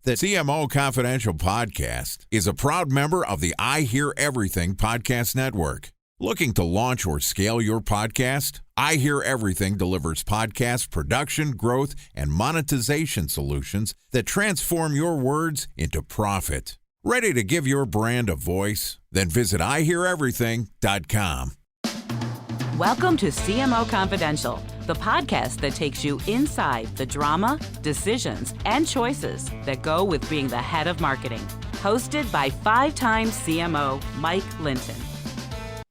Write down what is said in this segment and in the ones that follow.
The CMO Confidential podcast is a proud member of the I Hear Everything podcast network. Looking to launch or scale your podcast? I Hear Everything delivers podcast production, growth, and monetization solutions that transform your words into profit. Ready to give your brand a voice? Then visit iheareverything.com. Welcome to CMO Confidential, the podcast that takes you inside the drama, decisions, and choices that go with being the head of marketing. Hosted by five-time CMO Mike Linton.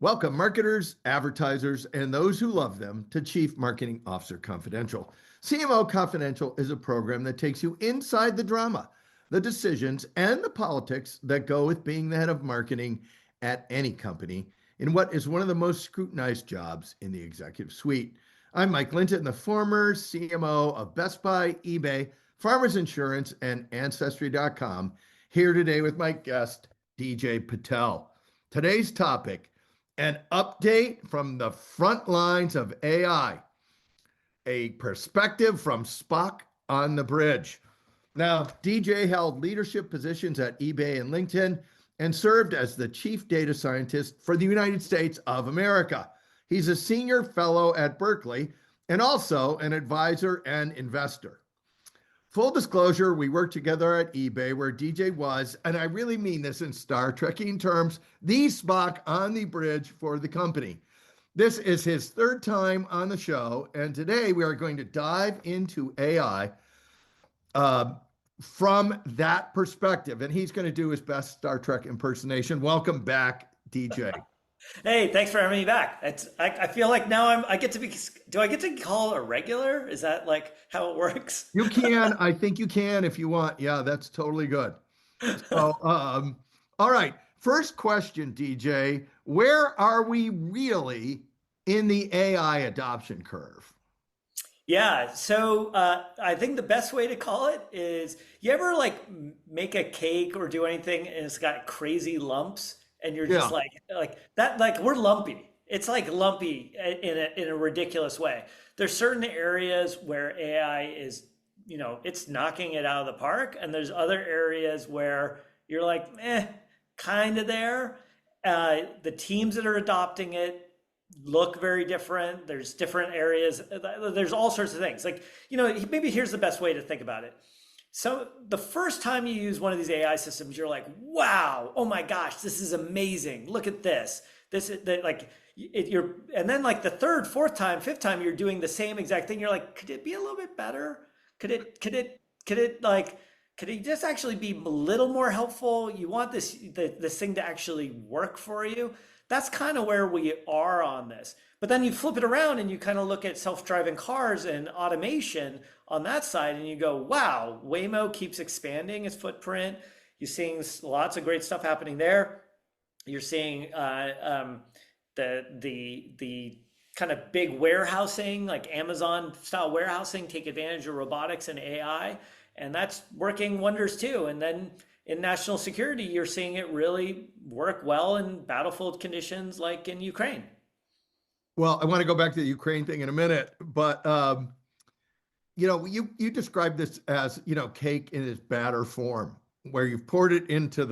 Welcome, marketers, advertisers, and those who love them to Chief Marketing Officer Confidential. CMO Confidential is a program that takes you inside the drama, the decisions, and the politics that go with being the head of marketing at any company in what is one of the most scrutinized jobs in the executive suite. I'm Mike Linton, the former CMO of Best Buy, eBay, Farmers Insurance, and Ancestry.com, here today with my guest, DJ Patil. Today's topic, an update from the front lines of AI, a perspective from Spock on the bridge. Now, DJ held leadership positions at eBay and LinkedIn and served as the chief data scientist for the United States of America. He's a senior fellow at Berkeley and also an advisor and investor. Full disclosure, we worked together at eBay where DJ was, and I really mean this in Star Trekking terms, the Spock on the bridge for the company. This is his third time on the show, and today we are going to dive into AI from that perspective, and he's going to do his best Star Trek impersonation. Welcome back, DJ. Hey, thanks for having me back. I feel like now I get to be, do I get to call a regular? Is that like how it works? You can, I think you can if you want. Yeah, that's totally good. So, all right. First question, DJ, where are we really in the AI adoption curve? Yeah, so I think the best way to call it is, you ever like make a cake or do anything and it's got crazy lumps and you're just like that, like we're lumpy. It's like lumpy in a ridiculous way. There's certain areas where AI is, it's knocking it out of the park, and there's other areas where you're like, kind of there. The teams that are adopting it look very different. There's different areas. There's all sorts of things. Like, maybe here's the best way to think about it. So the first time you use one of these AI systems, you're like, wow, oh my gosh, this is amazing. Look at this. And then like the third, fourth time, fifth time, you're doing the same exact thing. You're like, could it be a little bit better? Could it just actually be a little more helpful? You want this thing to actually work for you. That's kind of where we are on this. But then you flip it around and you kind of look at self-driving cars and automation on that side, and you go, wow, Waymo keeps expanding its footprint. You're seeing lots of great stuff happening there. You're seeing the kind of big warehousing, like Amazon style warehousing, take advantage of robotics and AI, and that's working wonders too. And then in national security, you're seeing it really work well in battlefield conditions like in Ukraine. Well, I want to go back to the Ukraine thing in a minute, but you described this as, cake in its batter form, where you've poured it into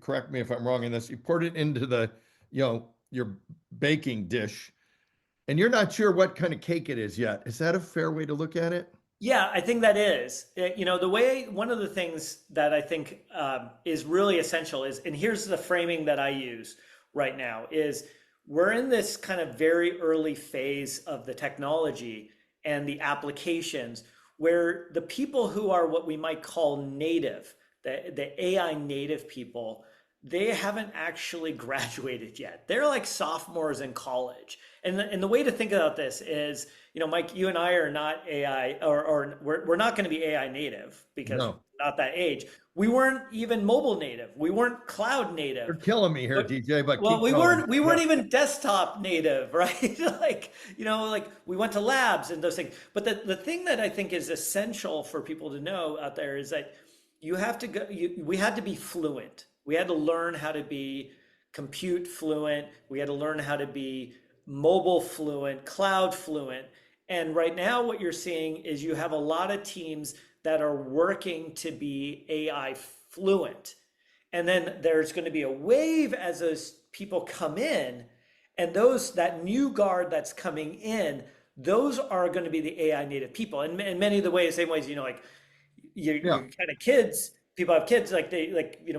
correct me if I'm wrong in this, you poured it into the, your baking dish, and you're not sure what kind of cake it is yet. Is that a fair way to look at it? Yeah, I think that is. One of the things that I think is really essential is, and here's the framing that I use right now, is we're in this kind of very early phase of the technology and the applications where the people who are what we might call native, the AI native people, they haven't actually graduated yet. They're like sophomores in college. And the way to think about this is, Mike, you and I are not AI, or we're not going to be AI native because we're not that age. We weren't even mobile native. We weren't cloud native. You're killing me here, DJ. But we weren't even desktop native, right? We went to labs and those things. But the thing that I think is essential for people to know out there is that we had to be fluent. We had to learn how to be compute fluent. We had to learn how to be mobile fluent, cloud fluent. And right now what you're seeing is you have a lot of teams that are working to be AI fluent. And then there's going to be a wave as those people come in, and that new guard that's coming in, those are going to be the AI native people. And in many of the ways, same ways, like your kind of kids, people have kids, like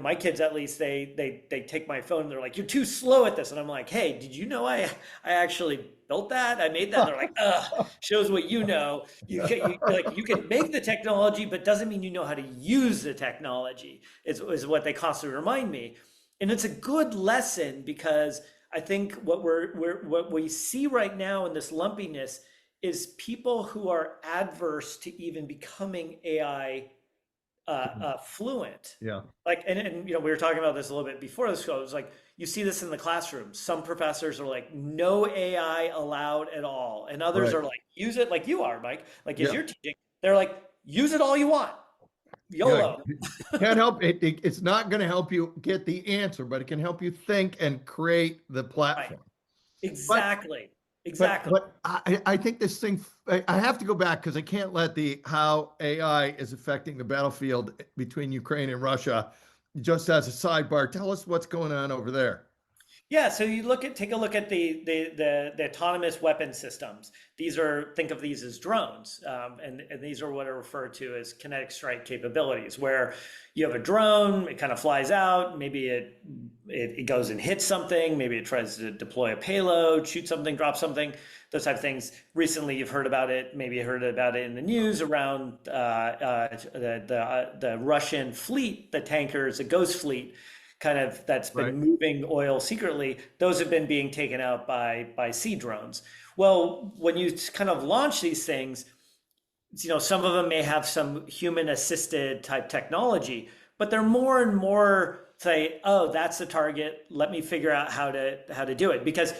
my kids, at least they take my phone and they're like, you're too slow at this. And I'm like, hey, did you know I actually built that? I made that. And they're like, ugh, shows what you know. You can make the technology, but doesn't mean you know how to use the technology, is what they constantly remind me. And it's a good lesson, because I think what we see right now in this lumpiness is people who are adverse to even becoming AI fluent. Yeah. Like, and we were talking about this a little bit before this show. It was like, you see this in the classroom. Some professors are like, no AI allowed at all. And others are like, use it, like you are, Mike. Like, as you're teaching, they're like, use it all you want. YOLO. Can't help it. It's not going to help you get the answer, but it can help you think and create the platform. Right. Exactly. But I think this thing, I have to go back, because I can't let how AI is affecting the battlefield between Ukraine and Russia. Just as a sidebar, tell us what's going on over there. Yeah, so you take a look at the autonomous weapon systems. Think of these as drones, and these are what are referred to as kinetic strike capabilities, where you have a drone, it kind of flies out, maybe it goes and hits something, maybe it tries to deploy a payload, shoot something, drop something, those type of things. Recently, you've heard about it, maybe you heard about it in the news around the Russian fleet, the tankers, the Ghost Fleet, kind of, that's been moving oil secretly. Those have been being taken out by sea drones. Well, when you kind of launch these things, some of them may have some human assisted type technology, but they're more and more say, oh, that's the target, let me figure out how to do it. Because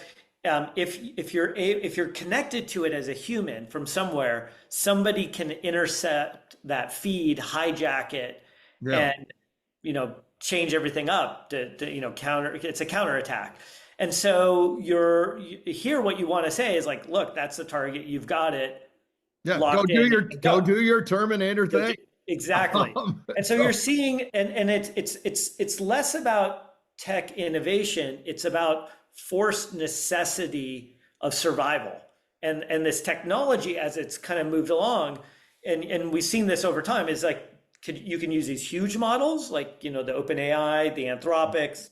if you're connected to it as a human from somewhere, somebody can intercept that feed, hijack it, and change everything up to counter. It's a counterattack. And so here what you want to say is like, look, that's the target, you've got it. Yeah, go do your Terminator thing. Exactly. And so you're seeing, and it's less about tech innovation, it's about forced necessity of survival. And this technology, as it's kind of moved along, and we've seen this over time, is like, you can use these huge models, like the OpenAI, the Anthropics,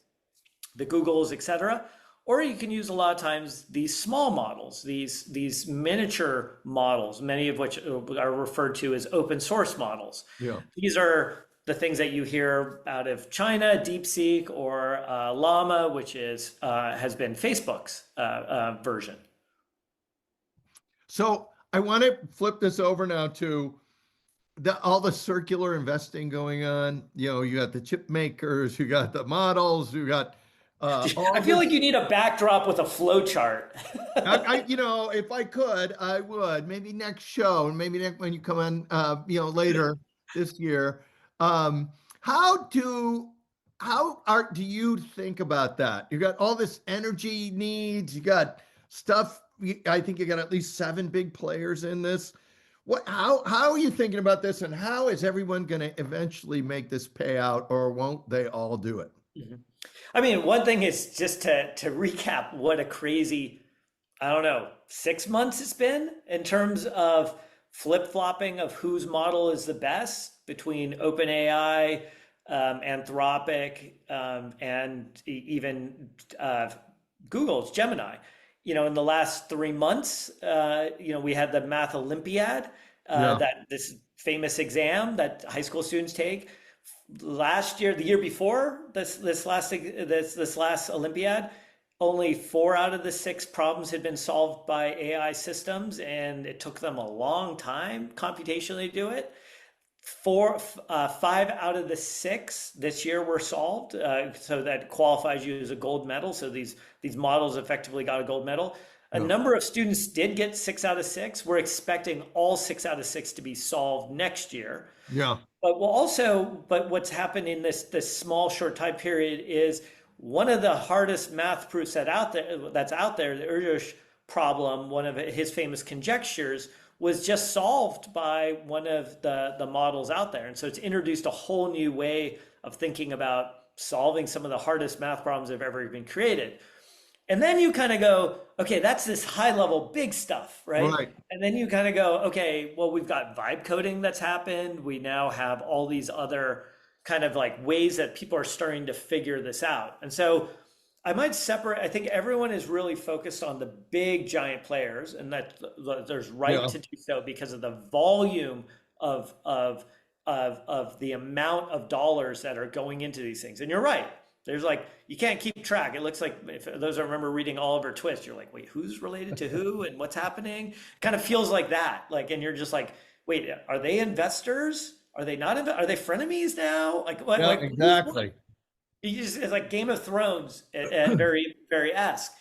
the Googles, etc. Or you can use a lot of times these small models, these miniature models, many of which are referred to as open source models. Yeah. These are the things that you hear out of China, DeepSeek, or Llama, which has been Facebook's version. So I want to flip this over now to all the circular investing going on. You got the chip makers, you got the models, you got. I feel like you need a backdrop with a flow chart. If I could, I would. Maybe next show, and maybe when you come on, later this year. How do you think about that? You got all this energy needs. You got stuff. I think you got at least 7 big players in this. How are you thinking about this, and how is everyone going to eventually make this pay out, or won't they all do it? Mm-hmm. I mean, one thing is just to recap what a crazy, 6 months it's been in terms of flip-flopping of whose model is the best between OpenAI, Anthropic, and even Google's Gemini. In the last 3 months, we had the Math Olympiad, that this famous exam that high school students take. Last year, the year before this last Olympiad, only 4 out of the 6 problems had been solved by AI systems, and it took them a long time computationally to do it. 5 out of the 6 this year were solved, so that qualifies you as a gold medal. So these models effectively got a gold medal. A number of students did get 6 out of 6. We're expecting all 6 out of 6 to be solved next year. Yeah. But what's happened in this small short time period is one of the hardest math proofs that's out there, the Urdush problem, one of his famous conjectures was just solved by one of the models out there. And so it's introduced a whole new way of thinking about solving some of the hardest math problems that have ever been created. And then you kind of go, okay, that's this high level big stuff, right? Right. And then you kind of go, okay, well, we've got vibe coding that's happened. We now have all these other kind of like ways that people are starting to figure this out. And so I might separate, I think everyone is really focused on the big giant players, and that there's right to do so because of the volume of the amount of dollars that are going into these things. And you're right. There's like, you can't keep track. It looks like, if those I remember reading Oliver Twist, you're like, wait, who's related to who and what's happening? Kind of feels like that. Like, and you're just like, wait, are they investors? Are they not? Are they frenemies now? Like, what? Yeah, like, exactly. It's like Game of Thrones, and very, very esque.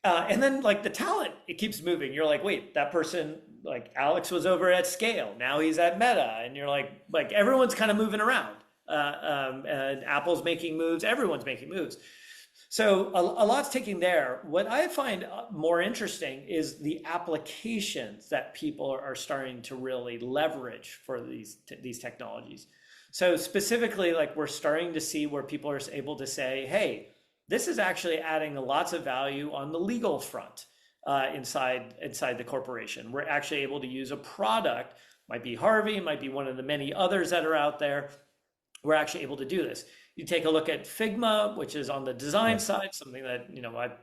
And then like the talent, it keeps moving. You're like, wait, that person, like Alex was over at Scale. Now he's at Meta. And you're like everyone's kind of moving around. And Apple's making moves. Everyone's making moves. So a lot's taking there. What I find more interesting is the applications that people are starting to really leverage for these technologies. So specifically, like we're starting to see where people are able to say, hey, this is actually adding lots of value on the legal front inside the corporation. We're actually able to use a product, might be Harvey, might be one of the many others that are out there. We're actually able to do this. You take a look at Figma, which is on the design side, something that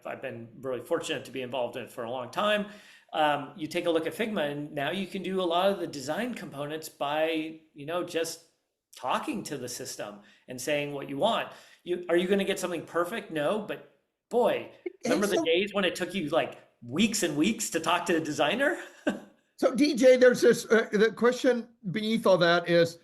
I've been really fortunate to be involved in for a long time. You take a look at Figma, and now you can do a lot of the design components by just talking to the system and saying what you want. Are you going to get something perfect? No, but boy, remember the days when it took you like weeks and weeks to talk to the designer? So DJ, there's this, the question beneath all that is,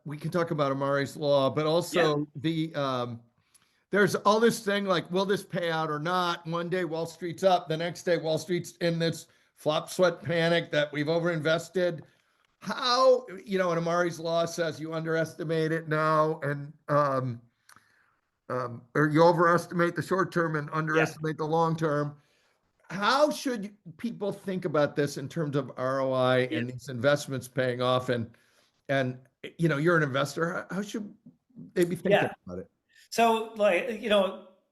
we can talk about Amara's law, but also there's all this thing like, will this pay out or not? One day Wall Street's up, the next day Wall Street's in this flop sweat panic that we've overinvested. How, and Amara's law says you underestimate it now, and or you overestimate the short term and underestimate the long term. How should people think about this in terms of ROI and these investments paying off? And you're an investor. How should they be thinking about it? So,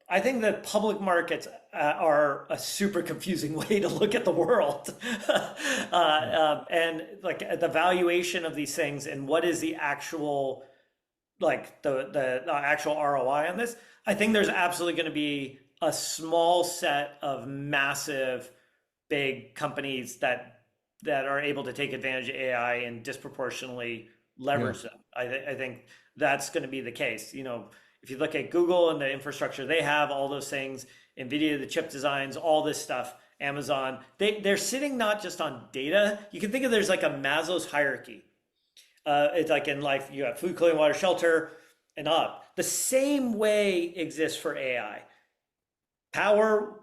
I think that public markets are a super confusing way to look at the world, and like the valuation of these things and what is the actual, like the actual ROI on this. I think there's absolutely going to be a small set of massive, big companies that are able to take advantage of AI and disproportionately leverage them. I think that's going to be the case. If you look at Google and the infrastructure they have, all those things, NVIDIA, the chip designs, all this stuff, Amazon, they're sitting not just on data. You can think of there's like a Maslow's hierarchy. It's like in life, you have food, clothing, water, shelter, and up. The same way exists for AI. Power,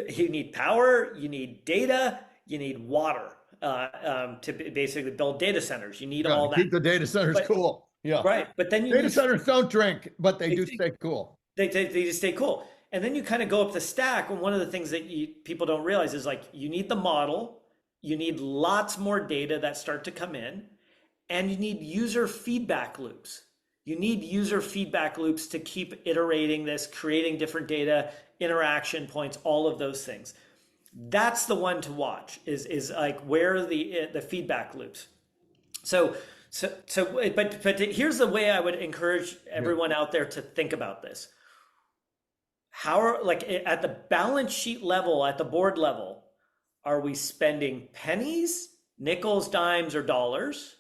you need power, you need data, you need water to basically build data centers. You need all that. Keep the data centers cool. Yeah. Right. But then data centers don't drink, but they do stay cool. They just stay cool. And then you kind of go up the stack. And one of the things that people don't realize is like, you need the model, you need lots more data that start to come in, and you need user feedback loops. You need user feedback loops to keep iterating this, creating different data, interaction points, all of those things. That's the one to watch is like where are the feedback loops. But here's the way I would encourage everyone out there to think about this. At the balance sheet level, at the board level, are we spending pennies, nickels, dimes, or dollars?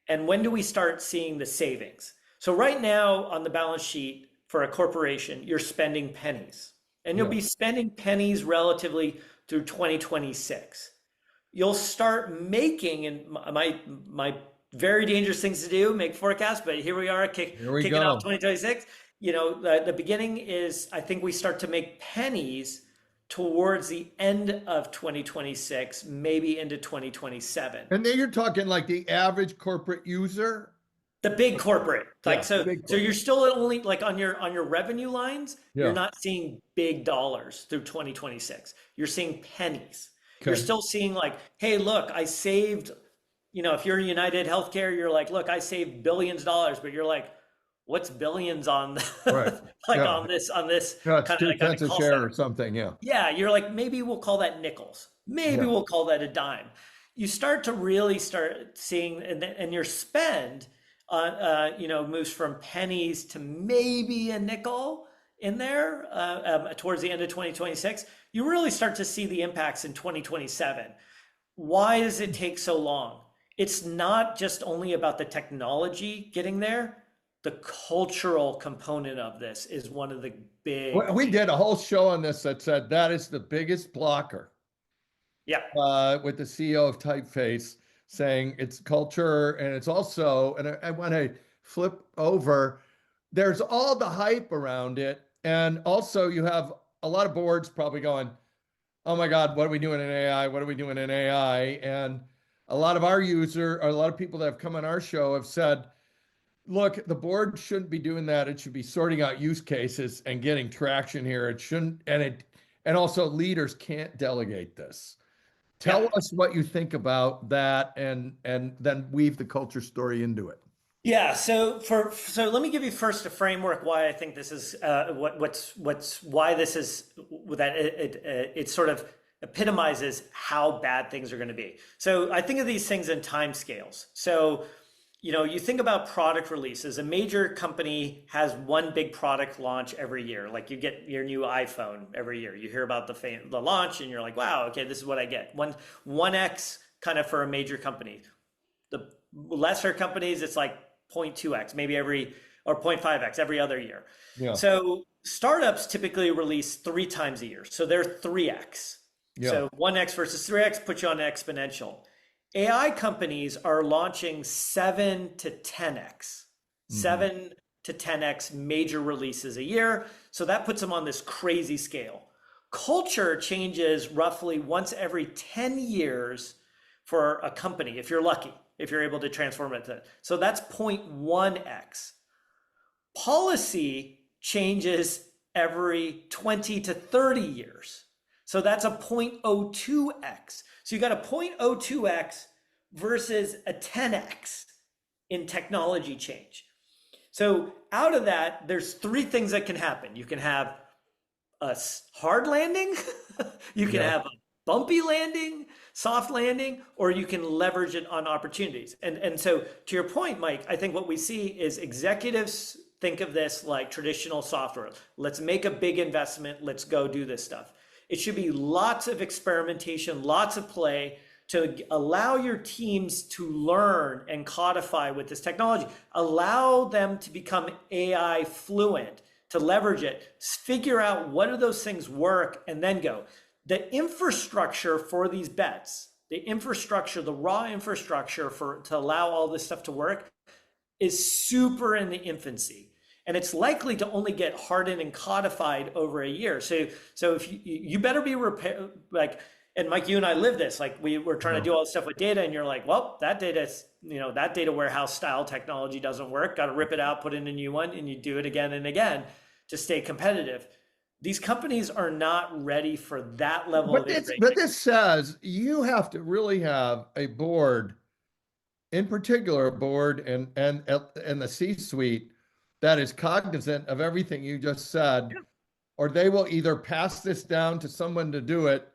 And when do we start seeing the savings? So right now on the balance sheet for a corporation, you're spending pennies. And you'll be spending pennies relatively through 2026. You'll start making, and my very dangerous things to do, make forecasts, but here we are, kicking off 2026. The beginning is, I think we start to make pennies towards the end of 2026, maybe into 2027. And then you're talking like the average corporate user? The big corporate, so you're still only like on your revenue lines, you're not seeing big dollars through 2026. You're seeing pennies. You're Okay. still seeing like, hey, look, I saved, if you're United Healthcare, you're like, look, I saved billions of dollars, but you're like, what's billions on Right. like Yeah. on this Yeah, it's kind of two like on a cents a call share center? or something. Yeah. Yeah, you're like, maybe we'll call that nickels. Maybe Yeah. we'll call that a dime. You start to really start seeing, and your spend moves from pennies to maybe a nickel in there towards the end of 2026. You really start to see the impacts in 2027. Why does it take so long? It's not just only about the technology getting there. The cultural component of this is one of the big, We did a whole show on this that said that is the biggest blocker yeah. with the CEO of Typeface saying it's culture and it's also, and I want to flip over, there's all the hype around it. And also you have a lot of boards probably going, oh my God, what are we doing in AI? What are we doing in AI? And a lot of our a lot of people that have come on our show have said, look, the board shouldn't be doing that. It should be sorting out use cases and getting traction here. It shouldn't, and also leaders can't delegate this. Yeah. Tell us what you think about that, and then weave the culture story into it. Yeah, so let me give you first a framework why I think this is why this is that it sort of epitomizes how bad things are going to be. So I think of these things in time scales. So you think about product releases. A major company has one big product launch every year. Like you get your new iPhone every year. You hear about the launch and you're like, wow, okay, this is what I get. 1x kind of for a major company. The lesser companies, it's like 0.2x, maybe or 0.5x every other year. Yeah. So startups typically release 3 times a year. So they're 3x. Yeah. So 1x versus 3x puts you on an exponential. AI companies are launching 7 to 10x, 7 to 10x major releases a year. So that puts them on this crazy scale. Culture changes roughly once every 10 years for a company, if you're lucky, if you're able to transform it to. So that's 0.1x. Policy changes every 20 to 30 years. So that's a 0.02x. So you got a 0.02x versus a 10x in technology change. So out of that, there's 3 things that can happen. You can have a hard landing, you can have a bumpy landing, soft landing, or you can leverage it on opportunities. And so to your point, Mike, I think what we see is executives think of this like traditional software. Let's make a big investment. Let's go do this stuff. It should be lots of experimentation, lots of play to allow your teams to learn and codify with this technology. Allow them to become AI fluent, to leverage it, figure out what do those things work, and then go. The infrastructure for these bets, the raw infrastructure to allow all this stuff to work is super in the infancy. And it's likely to only get hardened and codified over a year. So if you better be and Mike, you and I live this, like we're trying to do all this stuff with data, and you're like, well, that data warehouse style technology doesn't work. Got to rip it out, put in a new one, and you do it again and again to stay competitive. These companies are not ready for that level of integration. But this says you have to really have a board, in particular a board and the C-suite that is cognizant of everything you just said, or they will either pass this down to someone to do it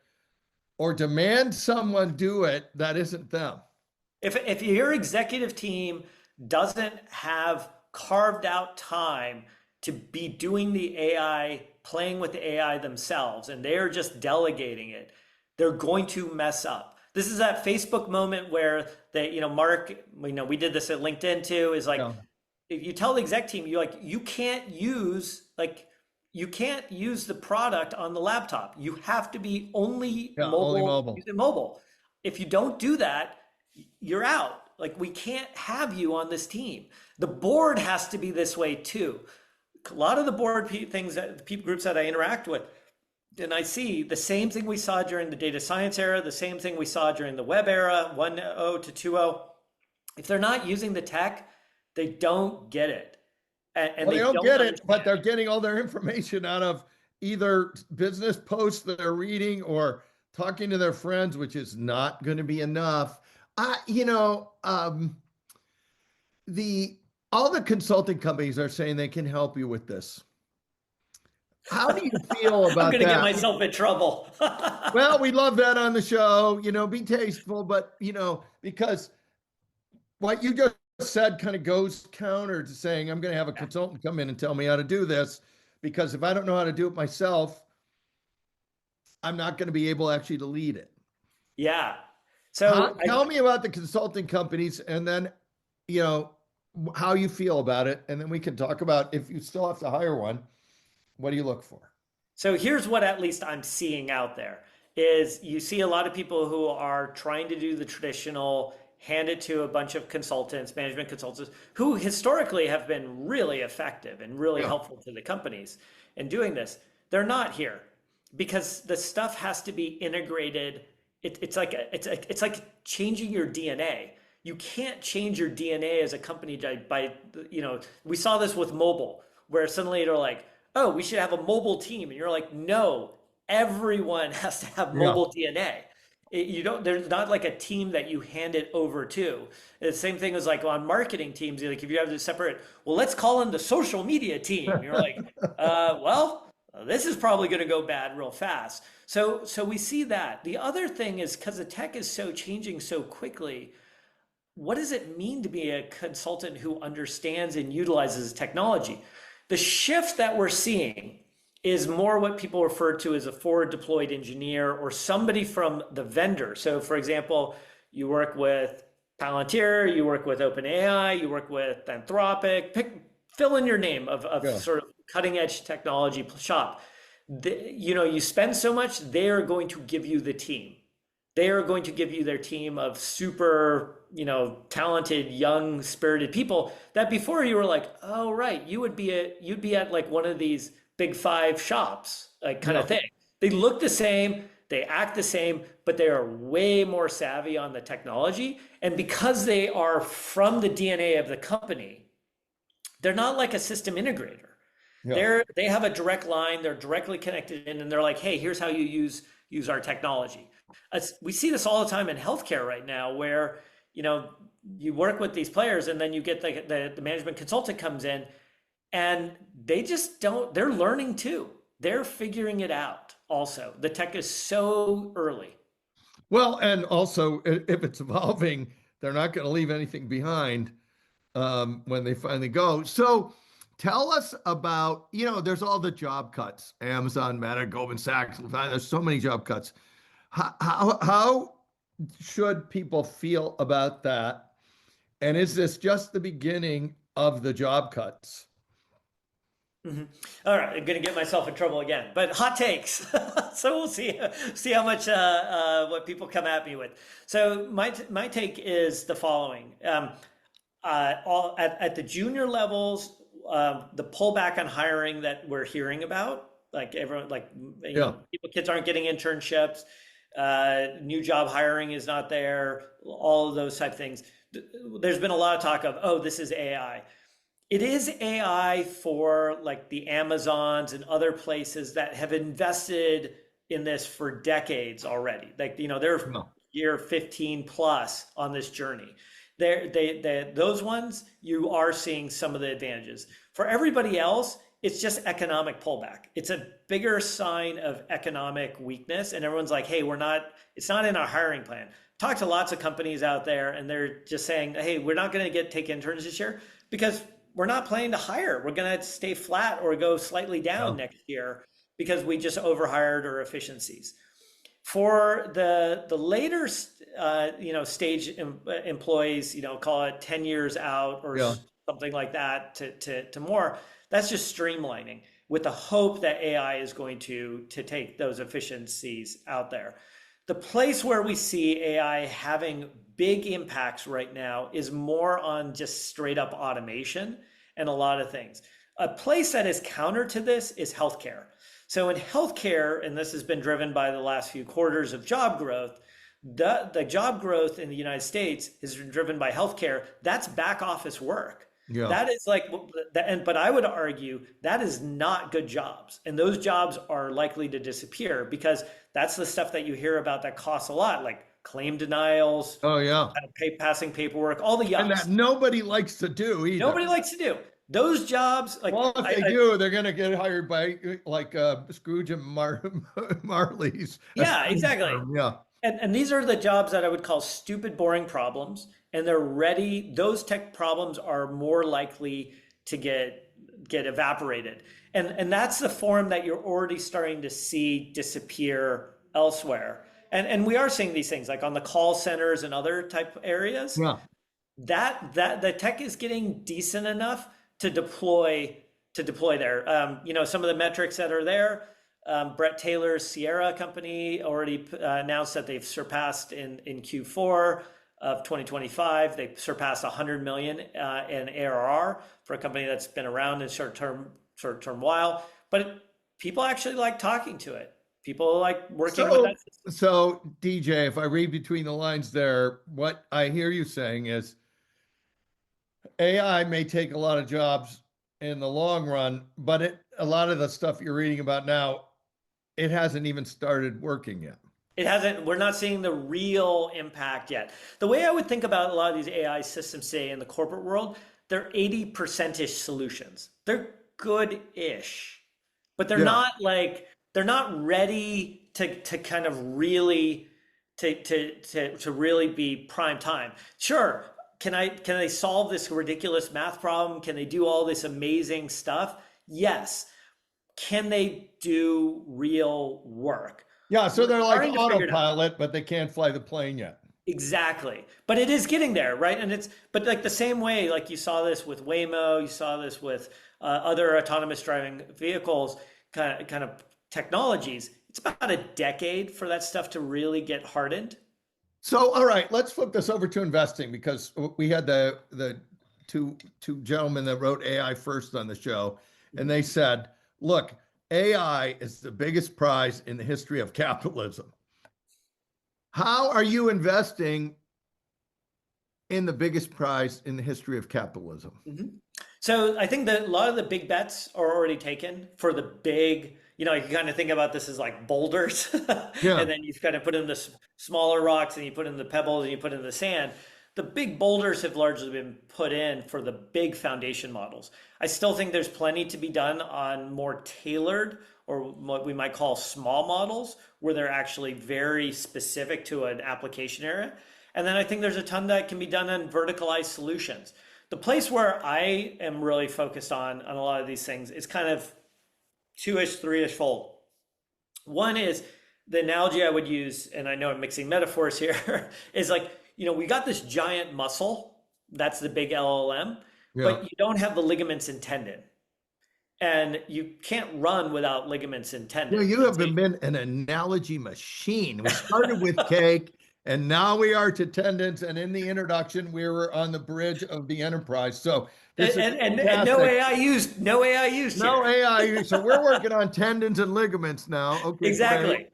or demand someone do it that isn't them. If your executive team doesn't have carved out time to be doing the AI, playing with the AI themselves, and they're just delegating it, they're going to mess up. This is that Facebook moment where Mark, we did this at LinkedIn too, is like, if you tell the exec team, you can't use the product on the laptop. You have to be only mobile. Use it mobile. If you don't do that, you're out. Like, we can't have you on this team. The board has to be this way too. A lot of the board things that the people groups that I interact with, and I see the same thing we saw during the data science era, the same thing we saw during the web era, 1.0 to 2.0. If they're not using the tech, they don't get it. And they don't get it, but they're getting all their information out of either business posts that they're reading or talking to their friends, which is not going to be enough. The all the consulting companies are saying they can help you with this. How do you feel about I'm going to that? get myself in trouble. Well, we love that on the show, be tasteful, but, because what you just said kind of goes counter to saying, I'm going to have a consultant come in and tell me how to do this, because if I don't know how to do it myself, I'm not going to be able actually to lead it. Yeah. So tell me about the consulting companies, and then, how you feel about it. And then we can talk about, if you still have to hire one, what do you look for? So here's what at least I'm seeing out there is you see a lot of people who are trying to do the traditional, hand it to a bunch of consultants, management consultants, who historically have been really effective and really helpful to the companies in doing this. They're not here because the stuff has to be integrated. It's like changing your DNA. You can't change your DNA as a company by we saw this with mobile, where suddenly they're like, oh, we should have a mobile team. And you're like, no, everyone has to have mobile DNA. There's not like a team that you hand it over to. The same thing as like on marketing teams, like if you have to separate, well, let's call in the social media team. You're like, well, this is probably going to go bad real fast. So we see that. The other thing is, because the tech is so changing so quickly, what does it mean to be a consultant who understands and utilizes technology? The shift that we're seeing is more what people refer to as a forward deployed engineer or somebody from the vendor. So for example, you work with Palantir, you work with OpenAI, you work with Anthropic, fill in your name of sort of cutting edge technology shop. You spend so much, they're going to give you the team. They are going to give you their team of super, talented, young, spirited people that before you were like, oh, right, you'd be at like one of these big five shops, like kind of thing. They look the same, they act the same, but they are way more savvy on the technology. And because they are from the DNA of the company, they're not like a system integrator. They have a direct line, they're directly connected in, and they're like, hey, here's how you use our technology. We see this all the time in healthcare right now, where you work with these players, and then you get the management consultant comes in, and they just don't. They're learning too. They're figuring it out. Also, the tech is so early. Well, and also if it's evolving, they're not going to leave anything behind when they finally go. So tell us about, there's all the job cuts, Amazon, Meta, Goldman Sachs. There's so many job cuts. How should people feel about that? And is this just the beginning of the job cuts? Mm-hmm. All right, I'm going to get myself in trouble again, but hot takes. So we'll see how much what people come at me with. So my take is the following: at the junior levels, the pullback on hiring that we're hearing about, like everyone, kids aren't getting internships. New job hiring is not there, all of those type of things. There's been a lot of talk of, oh, this is AI. It is AI for like the Amazons and other places that have invested in this for decades already. Like, they're year 15 plus on this journey. Those ones, you are seeing some of the advantages. For everybody else, it's just economic pullback. It's a bigger sign of economic weakness. And everyone's like, hey, it's not in our hiring plan. Talk to lots of companies out there, and they're just saying, hey, we're not going to take interns this year because we're not planning to hire. We're going to stay flat or go slightly down next year because we just overhired our efficiencies. For the later, stage employees, call it 10 years out or something like that to more, that's just streamlining with the hope that AI is going to take those efficiencies out there. The place where we see AI having big impacts right now is more on just straight up automation and a lot of things. A place that is counter to this is healthcare. So in healthcare, and this has been driven by the last few quarters of job growth, the job growth in the United States is driven by healthcare. That's back office work. Yeah. That is like but I would argue that is not good jobs, and those jobs are likely to disappear because that's the stuff that you hear about that costs a lot, like claim denials, Oh, yeah. passing paperwork, all the And that yucks. nobody likes to do either. Nobody likes to do those jobs. Like, Well, if they do, they're going to get hired by like Scrooge and Marley's. yeah, exactly. Yeah. And these are the jobs that I would call stupid, boring problems. And they're ready. Those tech problems are more likely to get evaporated. And that's the form that you're already starting to see disappear elsewhere. And we are seeing these things like on the call centers and other type areas. Yeah. That the tech is getting decent enough to deploy there. Some of the metrics that are there. Brett Taylor's Sierra company already announced that they've surpassed in Q4 of 2025. They surpassed 100 million in ARR for a company that's been around in short term while. But people actually like talking to it. People like working with that system. So DJ, if I read between the lines there, what I hear you saying is AI may take a lot of jobs in the long run, but a lot of the stuff you're reading about now, it hasn't even started working yet. It hasn't. We're not seeing the real impact yet. The way I would think about a lot of these AI systems today in the corporate world, they're 80%-ish solutions. They're good-ish, but they're not like, they're not ready to kind of really to really be prime time. Sure, can they solve this ridiculous math problem? Can they do all this amazing stuff? Yes. Can they do real work? Yeah, so they're like autopilot, but they can't fly the plane yet. Exactly. But it is getting there, right? And but like the same way, like you saw this with Waymo, you saw this with other autonomous driving vehicles, kind of technologies. It's about a decade for that stuff to really get hardened. So, all right, let's flip this over to investing, because we had the two gentlemen that wrote AI First on the show, and they said, look, AI is the biggest prize in the history of capitalism. How are you investing in the biggest prize in the history of capitalism? Mm-hmm. So I think that a lot of the big bets are already taken for the big, you can kind of think about this as like boulders. Yeah. And then you kind of put in the smaller rocks and you put in the pebbles and you put in the sand. The big boulders have largely been put in for the big foundation models. I still think there's plenty to be done on more tailored, or what we might call small models, where they're actually very specific to an application area. And then I think there's a ton that can be done on verticalized solutions. The place where I am really focused on a lot of these things is kind of two-ish, three-ish fold. One is the analogy I would use, and I know I'm mixing metaphors here, is like, we got this giant muscle, that's the big LLM, but you don't have the ligaments and tendon. And you can't run without ligaments and tendon. You have been an analogy machine. We started with cake, and now we are to tendons. And in the introduction, we were on the bridge of the enterprise. So and no AI used. No AI used. No AI used. So we're working on tendons and ligaments now. Okay. Exactly. Great.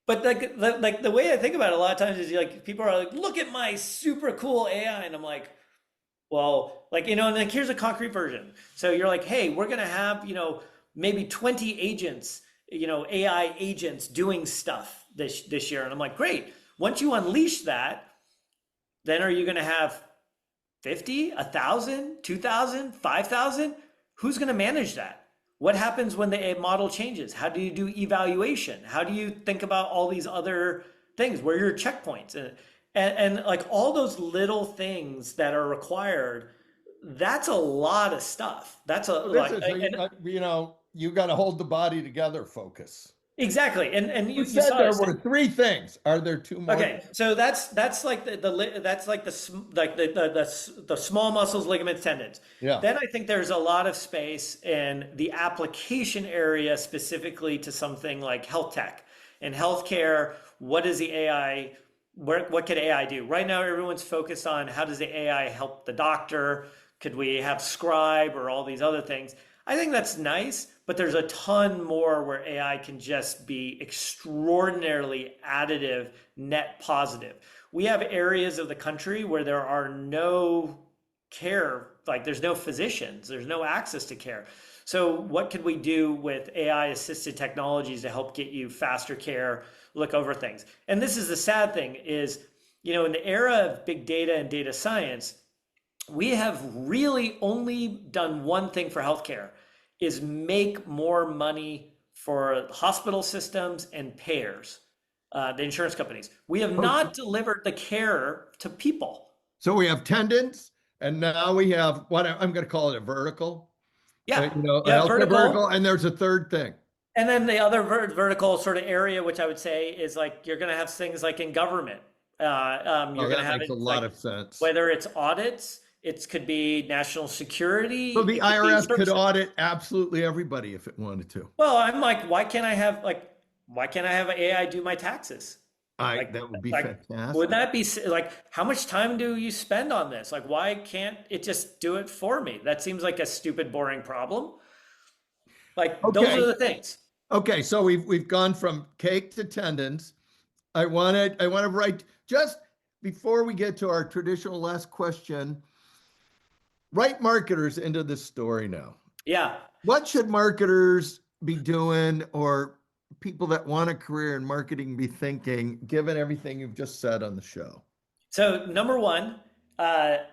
But like the way I think about it a lot of times is like people are like, look at my super cool AI, and I'm like, well, and then here's a concrete version. So you're like, hey, we're gonna have maybe 20 agents, AI agents doing stuff this year, and I'm like, great. Once you unleash that, then are you gonna have 50, 1,000, 2,000, 5,000? Who's gonna manage that? What happens when the model changes? How do you do evaluation? How do you think about all these other things? Where are your checkpoints? And like all those little things that are required, that's a lot of stuff. That's you got to hold the body together focus. Exactly. And you said saw there were three things. Are there two more? Okay, so that's like the small muscles, ligaments, tendons. Yeah. Then I think there's a lot of space in the application area, specifically to something like health tech. In healthcare, what is the AI? What could AI do? Right now, everyone's focused on how does the AI help the doctor? Could we have scribe or all these other things? I think that's nice, but there's a ton more where AI can just be extraordinarily additive, net positive. We have areas of the country where there are no care, like there's no physicians, there's no access to care. So what could we do with AI assisted technologies to help get you faster care, look over things? And this is the sad thing is, in the era of big data and data science, we have really only done one thing for healthcare, is make more money for hospital systems and payers, the insurance companies. We have not delivered the care to people. So we have tendons, and now we have what I'm going to call it a vertical. Yeah, a vertical, and there's a third thing. And then the other vertical sort of area, which I would say is like you're going to have things like in government. You're going to have makes a lot of sense. Whether it's audits, it could be national security. So the IRS could audit absolutely everybody if it wanted to. Well, I'm like, why can't I have AI do my taxes? That would be fantastic. Would that be like, how much time do you spend on this? Like, why can't it just do it for me? That seems like a stupid, boring problem. Like, those are the things. Okay, so we've gone from cake to tendons. I want to write, just before we get to our traditional last question, write marketers into this story now. Yeah. What should marketers be doing, or people that want a career in marketing be thinking, given everything you've just said on the show? So number one, the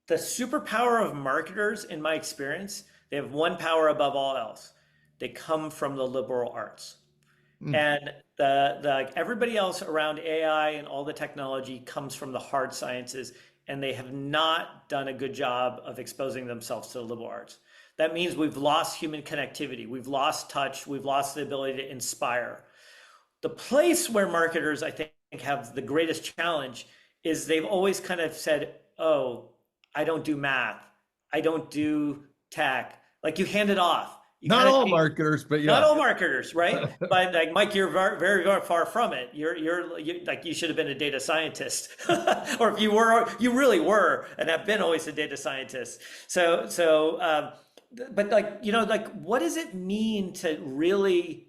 superpower of marketers, in my experience, they have one power above all else. They come from the liberal arts. And everybody else around AI and all the technology comes from the hard sciences, and they have not done a good job of exposing themselves to the liberal arts. That means we've lost human connectivity. We've lost touch. We've lost the ability to inspire. The place where marketers, I think, have the greatest challenge is they've always kind of said, oh, I don't do math. I don't do tech. Like, you hand it off. Not all marketers, but yeah. Not all marketers, right? But like, Mike, you're very, very far from it. You're like, you should have been a data scientist, or if you were, you really were, and have been always a data scientist. But like, what does it mean to really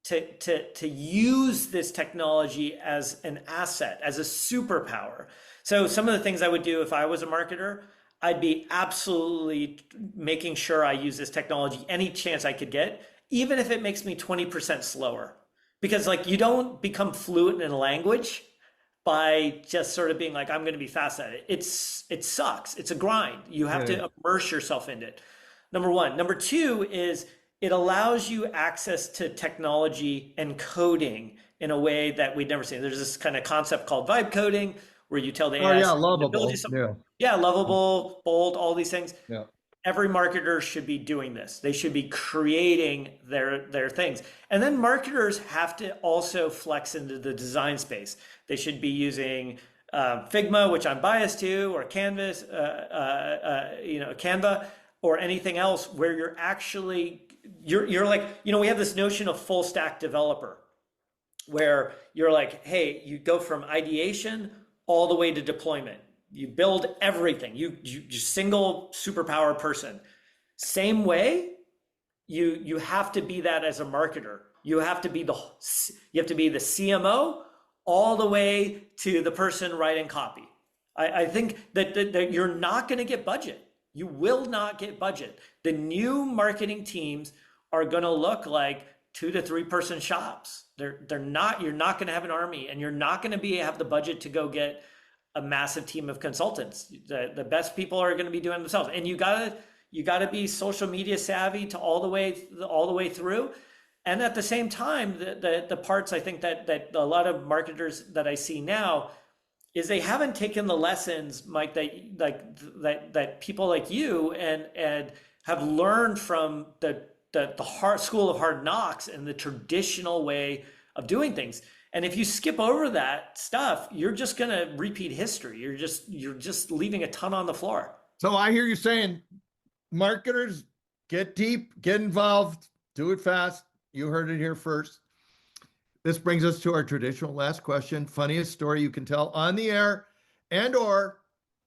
to use this technology as an asset, as a superpower? So some of the things I would do if I was a marketer, I'd be absolutely making sure I use this technology any chance I could get, even if it makes me 20% slower. Because like, you don't become fluent in a language by just sort of being like, I'm going to be fast at it. It sucks. It's a grind. You have to immerse yourself in it. Number one. Number two is it allows you access to technology and coding in a way that we'd never seen. There's this kind of concept called vibe coding, where you tell the AI, lovable. Lovable, bold, all these things. Yeah. Every marketer should be doing this. They should be creating their things. And then marketers have to also flex into the design space. They should be using Figma, which I'm biased to, or Canvas, Canva, or anything else where you're actually, you're like, we have this notion of full stack developer, where you're like, hey, you go from ideation all the way to deployment. You build everything. You single superpower person. Same way, you have to be that as a marketer. You have to be the CMO all the way to the person writing copy. I think that you're not going to get budget. You will not get budget. The new marketing teams are going to look like 2 to 3 person shops. They're not. You're not going to have an army, and you're not going to have the budget to go get a massive team of consultants. The best people are going to be doing it themselves, and you gotta be social media savvy to all the way through. And at the same time, the parts I think that a lot of marketers that I see now is they haven't taken the lessons, Mike, that people like you and have learned from the hard school of hard knocks and the traditional way of doing things. And if you skip over that stuff, you're just going to repeat history. You're just leaving a ton on the floor. So I hear you saying, marketers, get deep, get involved, do it fast. You heard it here first. This brings us to our traditional last question. Funniest story you can tell on the air, and/or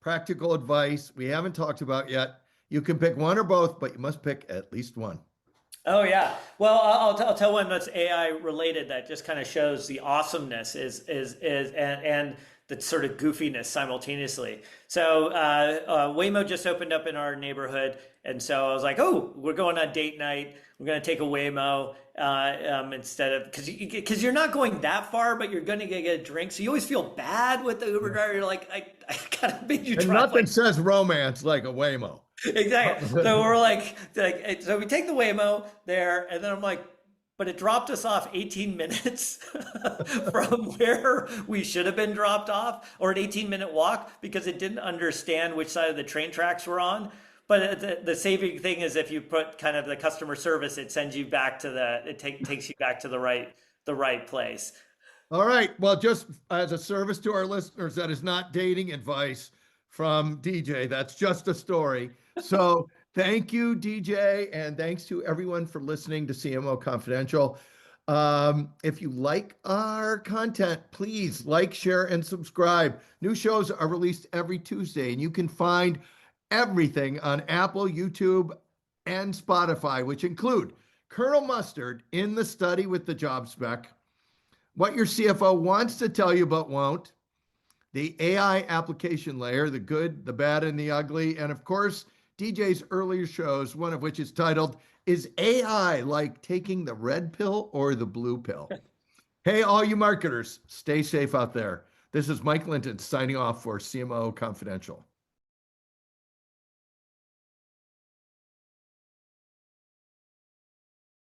practical advice we haven't talked about yet. You can pick one or both, but you must pick at least one. Oh yeah. Well, I'll tell one that's AI related that just kind of shows the awesomeness and sort of goofiness simultaneously. So Waymo just opened up in our neighborhood, and so I was like, oh, we're going on date night. We're going to take a Waymo instead of, because you're not going that far, but you're going to get a drink. So you always feel bad with the Uber driver. You're like, I kind of made you and drive. Nothing says romance like a Waymo. Exactly. So we're like, so we take the Waymo there, and then I'm like, but it dropped us off 18 minutes from where we should have been dropped off, or an 18-minute walk, because it didn't understand which side of the train tracks we're on. But the saving thing is if you put kind of the customer service, it sends you back to takes you back to the right place. All right. Well, just as a service to our listeners, that is not dating advice from DJ. That's just a story. So thank you, DJ, and thanks to everyone for listening to CMO Confidential. If you like our content, please like, share, and subscribe. New shows are released every Tuesday, and you can find everything on Apple, YouTube, and Spotify, which include Colonel Mustard in the Study with the Job Spec, What Your CFO Wants to Tell You But Won't, the AI application layer, the good, the bad, and the ugly, and of course, DJ's earlier shows, one of which is titled, Is AI Like Taking the Red Pill or the Blue Pill? Hey, all you marketers, stay safe out there. This is Mike Linton signing off for CMO Confidential.